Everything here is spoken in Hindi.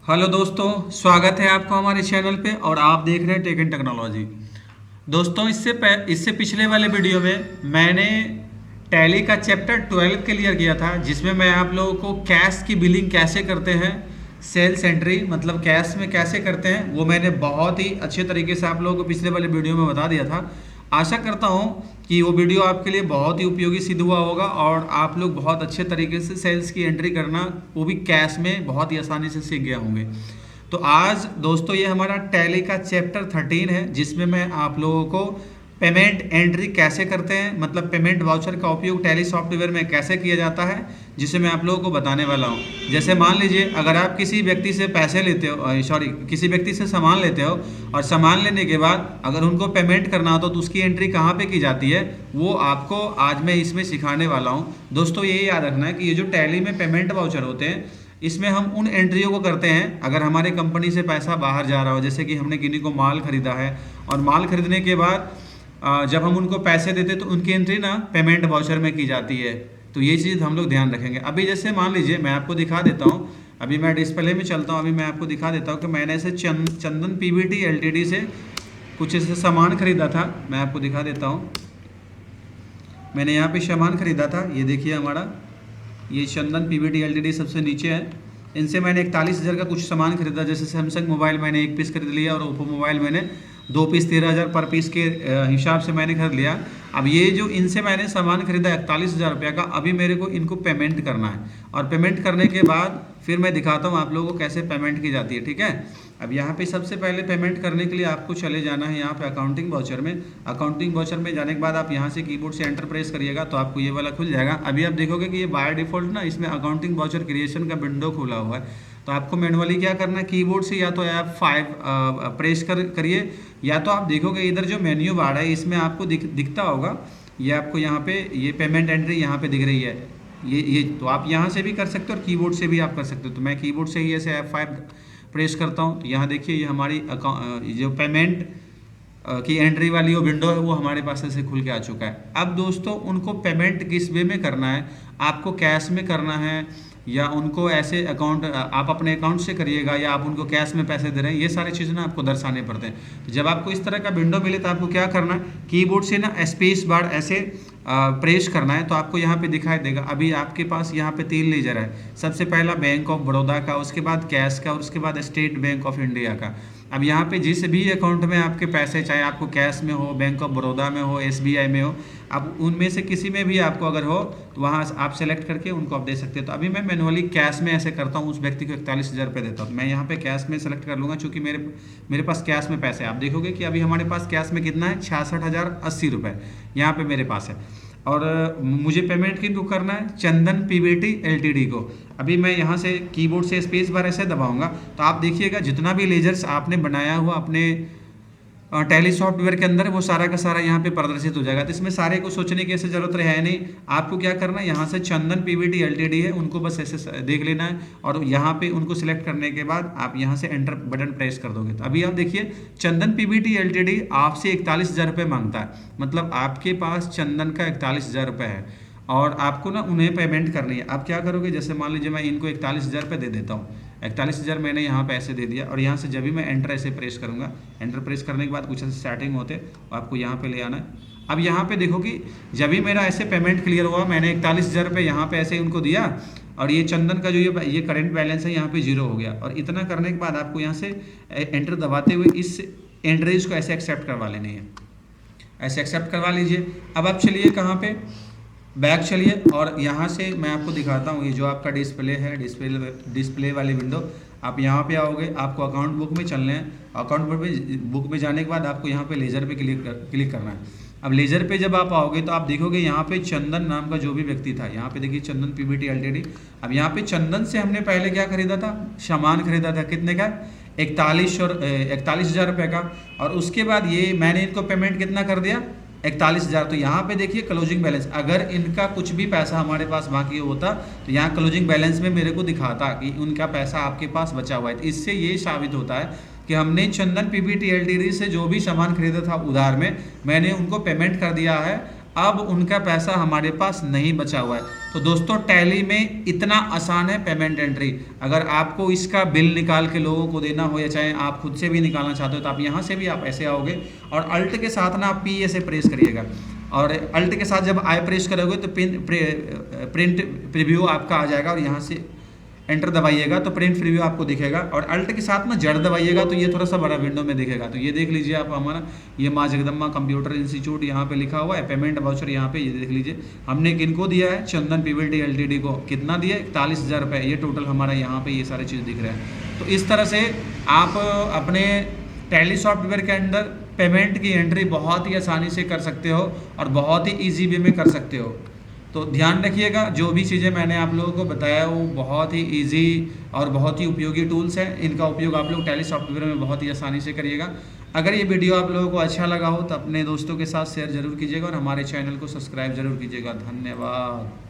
हेलो दोस्तों, स्वागत है आपका हमारे चैनल पे और आप देख रहे हैं टेक एंड टेक्नोलॉजी। दोस्तों, इससे पिछले वाले वीडियो में मैंने टैली का चैप्टर 12 क्लियर किया था, जिसमें मैं आप लोगों को कैश की बिलिंग कैसे करते हैं, सेल्स एंट्री मतलब कैश में कैसे करते हैं, वो मैंने बहुत ही अच्छे तरीके से आप लोगों को पिछले वाले वीडियो में बता दिया था। आशा करता हूँ कि वो वीडियो आपके लिए बहुत ही उपयोगी सिद्ध हुआ होगा और आप लोग बहुत अच्छे तरीके से सेल्स की एंट्री करना, वो भी कैश में, बहुत ही आसानी से सीख गए होंगे। तो आज दोस्तों ये हमारा टैली का चैप्टर 13 है, जिसमें मैं आप लोगों को पेमेंट एंट्री कैसे करते हैं, मतलब पेमेंट वाउचर का उपयोग टैली सॉफ्टवेयर में कैसे किया जाता है, जिसे मैं आप लोगों को बताने वाला हूँ। जैसे मान लीजिए, अगर आप किसी व्यक्ति से पैसे लेते हो, किसी व्यक्ति से सामान लेते हो और सामान लेने के बाद अगर उनको पेमेंट करना हो तो उसकी एंट्री कहाँ पे की जाती है, वो आपको आज मैं इसमें सिखाने वाला हूँ। दोस्तों, ये याद रखना है कि ये जो टैली में पेमेंट वाउचर होते हैं, इसमें हम उन एंट्रियों को करते हैं अगर हमारे कंपनी से पैसा बाहर जा रहा हो। जैसे कि हमने किन्हीं को माल खरीदा है और माल खरीदने के बाद जब हम उनको पैसे देते तो उनकी एंट्री ना पेमेंट वाउचर में की जाती है। तो ये चीज़ हम लोग ध्यान रखेंगे। अभी जैसे मान लीजिए, मैं आपको दिखा देता हूँ, अभी मैं डिस्प्ले में चलता हूँ, अभी मैं आपको दिखा देता हूँ कि मैंने ऐसे चंदन पीवीटी एलटीडी से कुछ ऐसे सामान खरीदा था। मैं आपको दिखा देता हूँ, मैंने यहाँ पे सामान खरीदा था, ये देखिए हमारा ये चंदन पीवीटी एलटीडी सबसे नीचे है। इनसे मैंने 41,000 का कुछ सामान खरीदा। जैसे सैमसंग मोबाइल मैंने 1 पीस खरीद लिया और ओप्पो मोबाइल मैंने 2 पीस 13,000 पर पीस के हिसाब से मैंने खरीद लिया। अब ये जो इनसे मैंने सामान खरीदा 41,000 रुपये का, अभी मेरे को इनको पेमेंट करना है और पेमेंट करने के बाद फिर मैं दिखाता हूँ आप लोगों को कैसे पेमेंट की जाती है, ठीक है। अब यहाँ पे सबसे पहले पेमेंट करने के लिए आपको चले जाना है यहाँ पे अकाउंटिंग वाउचर में। अकाउंटिंग वाउचर में जाने के बाद आप यहाँ से कीबोर्ड से एंटर प्रेस करिएगा तो आपको ये वाला खुल जाएगा। अभी आप देखोगे कि ये बाय डिफ़ॉल्ट ना इसमें अकाउंटिंग वाउचर क्रिएशन का विंडो खुला हुआ है। तो आपको मैनुअली क्या करना है, कीबोर्ड से या तो F5 प्रेस करिए, या तो आप देखोगे इधर जो मेन्यू बार है इसमें आपको दिखता होगा, ये आपको यहाँ पे ये पेमेंट एंट्री यहाँ पे दिख रही है। ये तो आप यहाँ से भी कर सकते हो और कीबोर्ड से भी आप कर सकते हो। तो मैं कीबोर्ड से ही ऐसे F5 प्रेस करता हूँ तो यहाँ देखिए ये हमारी जो पेमेंट की एंट्री वाली वो विंडो है वो हमारे पास ऐसे खुल के आ चुका है। अब दोस्तों, उनको पेमेंट किस वे में करना है, आपको कैश में करना है या उनको ऐसे अकाउंट आप अपने अकाउंट से करिएगा या आप उनको कैश में पैसे दे रहे हैं, ये सारी चीज़ें ना आपको दर्शाने पड़ते हैं। तो जब आपको इस तरह का विंडो मिले तो आपको क्या करना है, कीबोर्ड से ना स्पेस बार ऐसे प्रेस करना है तो आपको यहाँ पे दिखाई देगा। अभी आपके पास यहाँ पे 3 लेजर है, सबसे पहला बैंक ऑफ बड़ौदा का, उसके बाद कैश का और उसके बाद स्टेट बैंक ऑफ इंडिया का। अब यहाँ पे जिस भी अकाउंट में आपके पैसे, चाहे आपको कैश में हो, बैंक ऑफ बड़ौदा में हो, SBI में हो, अब उनमें से किसी में भी आपको अगर हो तो वहाँ आप सेलेक्ट करके उनको आप दे सकते हो। तो अभी मैं मैनुअली कैश में ऐसे करता हूँ, उस व्यक्ति को 41,000 रुपये देता हूँ। तो मैं यहाँ पे कैश में सेलेक्ट कर लूँगा, चूँकि मेरे पास कैश में पैसे, आप देखोगे कि अभी हमारे पास कैश में कितना है, 66,080 रुपये यहाँ पे मेरे पास है। और मुझे पेमेंट किनको करना है, चंदन पीवीटी एलटीडी को। अभी मैं यहाँ से कीबोर्ड से स्पेस बार ऐसे दबाऊंगा तो आप देखिएगा जितना भी लेजर्स आपने बनाया हुआ अपने टैली सॉफ्टवेयर के अंदर, वो सारा का सारा यहाँ पे प्रदर्शित हो जाएगा। तो इसमें सारे को सोचने की ऐसे जरूरत है नहीं। आपको क्या करना है, यहाँ से चंदन पीवीटी एलटीडी है उनको बस ऐसे देख लेना है और यहाँ पे उनको सिलेक्ट करने के बाद आप यहाँ से एंटर बटन प्रेस कर दोगे। तो अभी आप देखिए चंदन पीवीटी एलटीडी आपसे 41,000 रुपये मांगता है, मतलब आपके पास चंदन का 41,000 रुपये है और आपको ना उन्हें पेमेंट करनी है। आप क्या करोगे, जैसे मान लीजिए मैं इनको 41,000 रुपये दे देता हूँ, 41,000 मैंने यहाँ पे ऐसे दे दिया और यहाँ से जब भी मैं एंटर ऐसे प्रेस करूँगा, एंटर प्रेस करने के बाद कुछ ऐसे सेटिंग होते आपको यहाँ पे ले आना है। अब यहाँ पे देखो कि जब भी मेरा ऐसे पेमेंट क्लियर हुआ, मैंने 41,000 रुपये यहाँ पे ऐसे उनको दिया और ये चंदन का जो ये करंट बैलेंस है यहाँ पे 0 हो गया। और इतना करने के बाद आपको यहाँ से एंटर दबाते हुए इस एंट्रीज को ऐसे एक्सेप्ट करवा लेनी है, ऐसे एक्सेप्ट करवा लीजिए। अब आप चलिए कहाँ पे, बैक चलिए और यहाँ से मैं आपको दिखाता हूँ, ये जो आपका डिस्प्ले है, डिस्प्ले वाली विंडो, आप यहाँ पे आओगे, आपको अकाउंट बुक में चलना है। अकाउंट बुक में जाने के बाद आपको यहाँ पे लेजर पे क्लिक करना है। अब लेजर पे जब आप आओगे तो आप देखोगे यहाँ पे चंदन नाम का जो भी व्यक्ति था, यहाँ पे देखिए चंदन पीवीटी एलटीडी। अब यहाँ पे चंदन से हमने पहले क्या खरीदा था, सामान खरीदा था, कितने का, 41,000 रुपये का। और उसके बाद ये मैंने इनको पेमेंट कितना कर दिया, 41,000। तो यहाँ पे देखिए क्लोजिंग बैलेंस, अगर इनका कुछ भी पैसा हमारे पास बाकी होता तो यहाँ क्लोजिंग बैलेंस में मेरे को दिखाता कि उनका पैसा आपके पास बचा हुआ है। तो इससे ये साबित होता है कि हमने चंदन पीवीटी एलटीडी से जो भी सामान खरीदा था उधार में, मैंने उनको पेमेंट कर दिया है अब उनका पैसा हमारे पास नहीं बचा हुआ है। तो दोस्तों टैली में इतना आसान है पेमेंट एंट्री। अगर आपको इसका बिल निकाल के लोगों को देना हो या चाहे आप खुद से भी निकालना चाहते हो तो आप यहाँ से भी आप ऐसे आओगे और अल्ट के साथ ना आप पी से प्रेस करिएगा और अल्ट के साथ जब आई प्रेस करोगे तो प्रिंट प्रीव्यू आपका आ जाएगा और यहाँ से एंटर दबाइएगा तो प्रिंट प्रीव्यू आपको दिखेगा और अल्ट के साथ में जड़ दबाइएगा तो ये थोड़ा सा बड़ा विंडो में दिखेगा। तो ये देख लीजिए आप हमारा ये माँ जगदम्बा कंप्यूटर इंस्टीट्यूट यहाँ पे लिखा हुआ है, पेमेंट वाउचर यहाँ पे ये देख लीजिए हमने किनको दिया है, चंदन पीवीटी एलटीडी को कितना दिया, 41,000 रुपये। ये टोटल हमारा यहाँ पे ये सारे चीज़ दिख रहे हैं। तो इस तरह से आप अपने टैली सॉफ्टवेयर के अंदर पेमेंट की एंट्री बहुत ही आसानी से कर सकते हो और बहुत ही ईजी वे में कर सकते हो। तो ध्यान रखिएगा, जो भी चीज़ें मैंने आप लोगों को बताया वो बहुत ही इजी और बहुत ही उपयोगी टूल्स हैं। इनका उपयोग आप लोग टैली सॉफ्टवेयर में बहुत ही आसानी से करिएगा। अगर ये वीडियो आप लोगों को अच्छा लगा हो तो अपने दोस्तों के साथ शेयर जरूर कीजिएगा और हमारे चैनल को सब्सक्राइब जरूर कीजिएगा। धन्यवाद।